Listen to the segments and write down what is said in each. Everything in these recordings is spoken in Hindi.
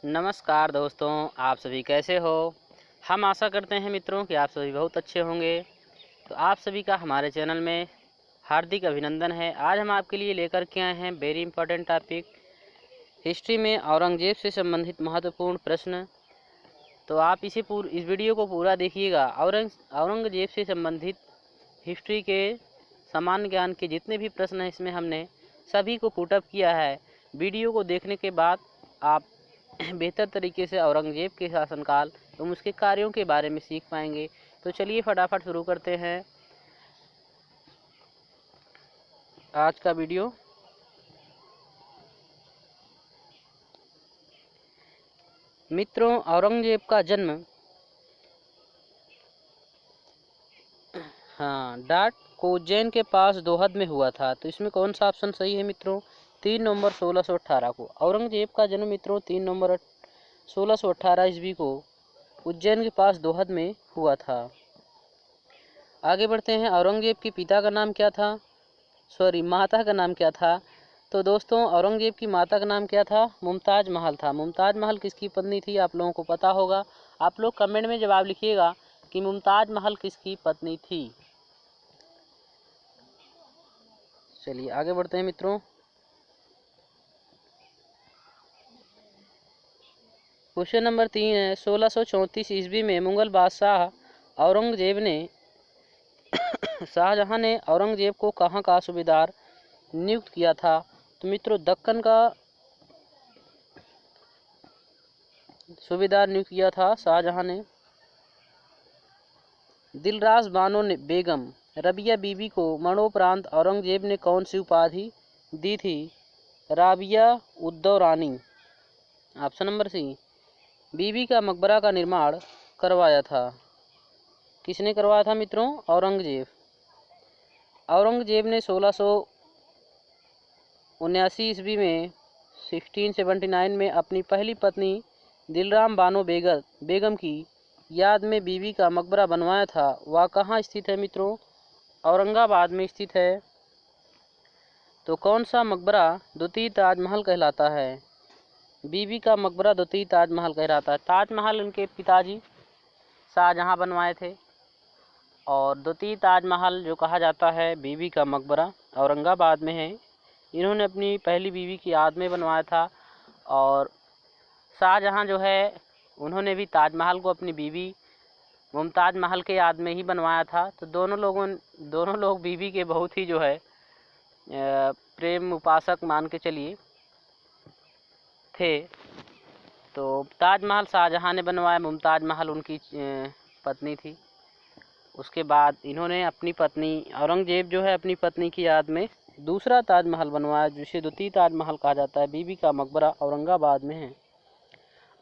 नमस्कार दोस्तों, आप सभी कैसे हो। हम आशा करते हैं मित्रों कि आप सभी बहुत अच्छे होंगे। तो आप सभी का हमारे चैनल में हार्दिक अभिनंदन है। आज हम आपके लिए लेकर के आए हैं वेरी इंपॉर्टेंट टॉपिक, हिस्ट्री में औरंगजेब से संबंधित महत्वपूर्ण प्रश्न। तो आप इस वीडियो को पूरा देखिएगा। औरंगजेब से संबंधित हिस्ट्री के सामान्य ज्ञान के जितने भी प्रश्न हैं इसमें हमने सभी को पुटअप किया है। वीडियो को देखने के बाद आप बेहतर तरीके से औरंगजेब के शासनकाल एवं उसके कार्यों के बारे में सीख पाएंगे। तो चलिए फटाफट शुरू करते हैं आज का वीडियो। मित्रों, औरंगजेब का जन्म डाट को उज्जैन के पास दोहद में हुआ था। तो इसमें कौन सा ऑप्शन सही है मित्रों? 3 नवंबर 1618 को औरंगजेब का जन्म मित्रों 3 नवंबर 1618 ईस्वी को उज्जैन के पास दोहद में हुआ था। आगे बढ़ते हैं। औरंगजेब के पिता का नाम क्या था? माता का नाम क्या था? तो दोस्तों, औरंगजेब की माता का नाम क्या था? मुमताज़ महल था। मुमताज़ महल किसकी पत्नी थी? आप लोगों को पता होगा। आप लोग कमेंट में जवाब लिखिएगा कि मुमताज़ महल किसकी पत्नी थी। चलिए आगे बढ़ते हैं मित्रों। क्वेश्चन नंबर 3 है, 1634 ईस्वी में मुगल बादशाह शाहजहां ने औरंगजेब को कहाँ का सूबेदार नियुक्त किया था? तो मित्रों, दक्कन का सूबेदार नियुक्त किया था शाहजहां ने। दिलरास बानो ने बेगम रबिया बीबी को मरणोपरांत औरंगजेब ने कौन सी उपाधि दी थी? Rabia Uddaurani. Option number C. Bibi ka Maqbara का निर्माण करवाया था। किसने करवाया था मित्रों? औरंगजेब। औरंगजेब ने 1679 ईस्वी में 1679 में अपनी पहली पत्नी दिलराम बानो बेगम की याद में बीबी का मकबरा बनवाया था। वह कहाँ स्थित है मित्रों? औरंगाबाद में स्थित है। तो कौन सा मकबरा द्वितीय ताजमहल कहलाता है? बीबी का मकबरा द्वितीय ताजमहल कहलाता है। ताजमहल उनके पिताजी शाहजहां बनवाए थे और द्वितीय ताजमहल जो कहा जाता है बीबी का मकबरा औरंगाबाद में है। इन्होंने अपनी पहली बीवी की याद में बनवाया था और शाहजहां जो है उन्होंने भी ताजमहल को अपनी बीवी मुमताज़ महल के याद में ही बनवाया था। तो दोनों लोग बीवी के बहुत ही जो है प्रेम उपासक मान के चलिए थे। तो ताजमहल शाहजहां ने बनवाया, मुमताज़ महल उनकी पत्नी थी। उसके बाद इन्होंने अपनी पत्नी औरंगजेब जो है अपनी पत्नी की याद में दूसरा ताजमहल बनवाया जिसे द्वितीय ताजमहल कहा जाता है। बीबी का मकबरा औरंगाबाद में है।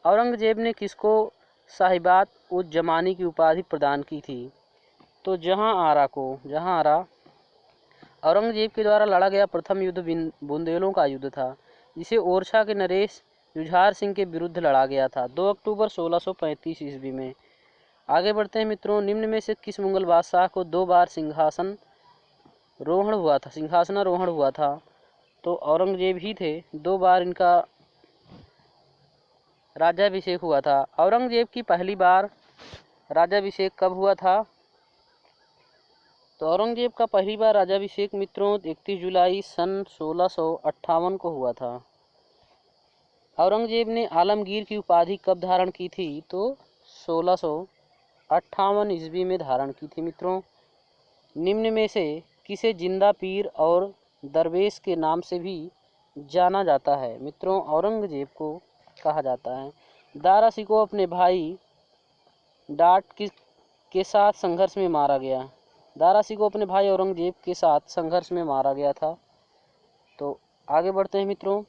औरंगजेब ने किसको साहिबात उज जमानी की उपाधि प्रदान की थी? तो जहांआरा औरंगजेब के द्वारा लड़ा गया प्रथम युद्ध बुंदेलों का युद्ध था, जिसे ओरछा के नरेश जुझार सिंह के विरुद्ध लड़ा गया था 2 अक्टूबर 1635 ईस्वी में। आगे बढ़ते हैं मित्रों। निम्न में से किस मुगल बादशाह को 2 बार सिंहासनारोहण हुआ था? तो औरंगजेब ही थे। 2 बार इनका राज्याभिषेक हुआ था। औरंगजेब की पहली बार राज्याभिषेक कब हुआ था? तो औरंगजेब का पहली बार राज्याभिषेक मित्रों 31 जुलाई सन 1658 को हुआ था। औरंगजेब ने आलमगीर की उपाधि कब धारण की थी? तो 1658 ईस्वी में धारण की थी मित्रों। निम्न में से किसे जिंदा पीर और दरवेश के नाम से भी जाना जाता है? मित्रों, औरंगजेब को कहा जाता है। दारा सिकोह अपने भाई डाट के साथ संघर्ष में मारा गया। दारा सिकोह अपने भाई औरंगजेब के साथ संघर्ष में मारा गया था। तो आगे बढ़ते हैं मित्रों।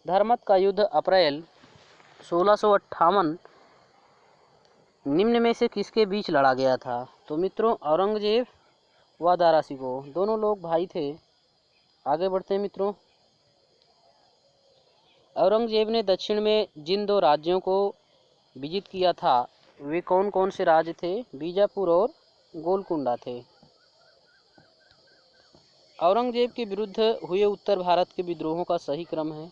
धर्मत का युद्ध अप्रैल 1658 निम्न में से किसके बीच लड़ा गया था? तो मित्रों, औरंगजेब व दारा सिकोह दोनों लोग भाई थे। आगे बढ़ते हैं मित्रों। औरंगजेब ने दक्षिण में जिन 2 राज्यों को विजित किया था वे कौन कौन से राज्य थे? बीजापुर और गोलकुंडा थे। औरंगजेब के विरुद्ध हुए उत्तर भारत के विद्रोहों का सही क्रम है।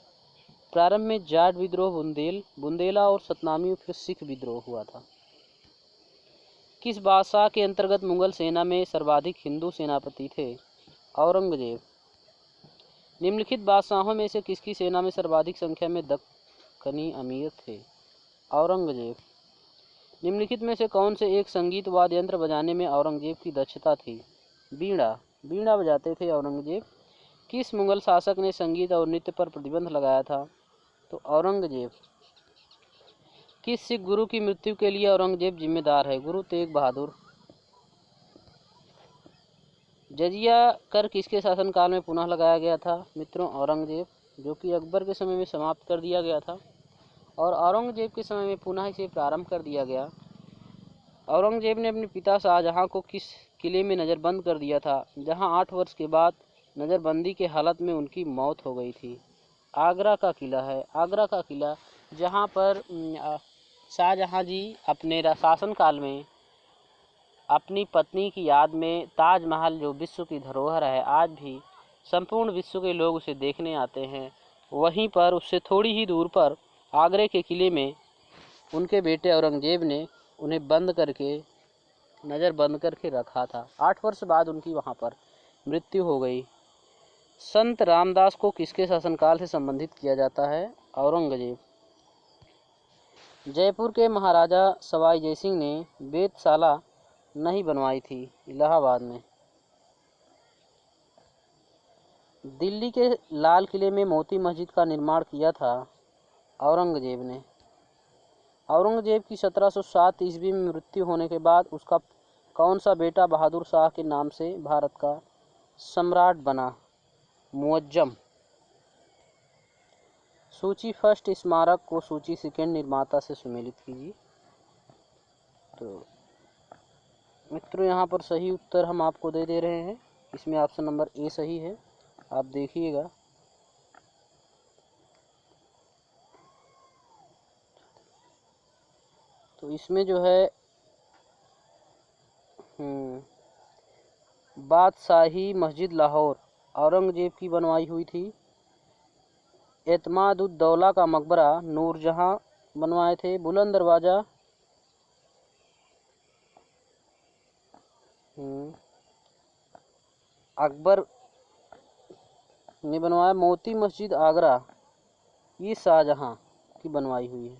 प्रारंभ में जाट विद्रोह बुंदेला और सतनामी, फिर सिख विद्रोह हुआ था। किस बादशाह के अंतर्गत मुगल सेना में सर्वाधिक हिंदू सेनापति थे? औरंगजेब। निम्नलिखित बादशाहों में से किसकी सेना में सर्वाधिक संख्या में दक्कनी अमीर थे? औरंगजेब। निम्नलिखित में से कौन से एक संगीत वाद्य यंत्र बजाने में औरंगजेब की दक्षता थी? बीड़ा। बीड़ा बजाते थे औरंगजेब। किस मुगल शासक ने संगीत और नृत्य पर प्रतिबंध लगाया था? तो औरंगजेब। किस सिख गुरु की मृत्यु के लिए औरंगजेब जिम्मेदार है? गुरु तेग बहादुर। जजिया कर किसके शासनकाल में पुनः लगाया गया था? मित्रों औरंगजेब, जो कि अकबर के समय में समाप्त कर दिया गया था और औरंगजेब के समय में पुनः इसे प्रारंभ कर दिया गया। औरंगजेब ने अपने पिता शाहजहां को किस किले में नज़रबंद कर दिया था, जहां 8 वर्ष के बाद नज़रबंदी के हालत में उनकी मौत हो गई थी? आगरा का किला है। आगरा का किला, जहां पर शाहजहां जी अपने शासनकाल में अपनी पत्नी की याद में ताजमहल, जो विश्व की धरोहर है, आज भी संपूर्ण विश्व के लोग उसे देखने आते हैं, वहीं पर उससे थोड़ी ही दूर पर आगरे के किले में उनके बेटे औरंगजेब ने उन्हें नज़र बंद करके रखा था। 8 वर्ष बाद उनकी वहां पर मृत्यु हो गई। संत रामदास को किसके शासनकाल से संबंधित किया जाता है? औरंगजेब। जयपुर के महाराजा सवाई जयसिंह ने वेधशाला नहीं बनवाई थी? इलाहाबाद में। दिल्ली के लाल किले में मोती मस्जिद का निर्माण किया था? औरंगजेब ने। औरंगजेब की 1707 ईस्वी में मृत्यु होने के बाद उसका कौन सा बेटा बहादुर शाह के नाम से भारत का सम्राट बना? मुअज्जम। सूची फर्स्ट स्मारक को सूची सेकंड निर्माता से सुमेलित कीजिए। तो मित्रों, यहाँ पर सही उत्तर हम आपको दे रहे हैं। इसमें ऑप्शन नंबर ए सही है, आप देखिएगा। तो इसमें जो है बादशाही मस्जिद लाहौर औरंगजेब की बनवाई हुई थी। एतमादुद्दौला का मकबरा नूरजहां बनवाए थे। बुलंद दरवाज़ा अकबर ने बनवाया। मोती मस्जिद आगरा ये शाहजहां की बनवाई हुई है।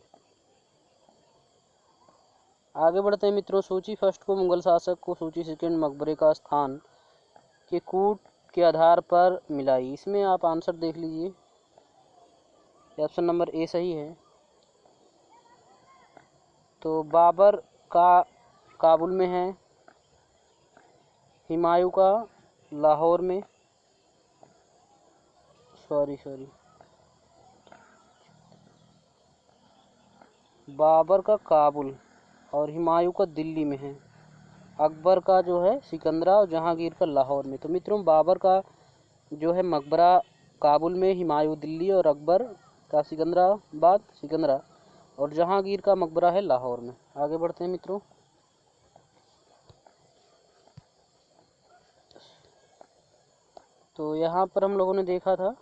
आगे बढ़ते हैं मित्रों। सूची फर्स्ट को मुगल शासक को सूची सेकंड मकबरे का स्थान के कूट के आधार पर मिलाई। इसमें आप आंसर देख लीजिए, ऑप्शन नंबर ए सही है। तो बाबर का काबुल में है, हुमायूं का लाहौर में, बाबर का काबुल और हुमायूं का दिल्ली में है। अकबर का जो है सिकंदरा और जहांगीर का लाहौर में। तो मित्रों, बाबर का जो है मकबरा काबुल में, हुमायूं दिल्ली और अकबर का सिकंदरा और जहांगीर का मकबरा है लाहौर में। आगे बढ़ते हैं मित्रों। तो यहाँ पर हम लोगों ने देखा था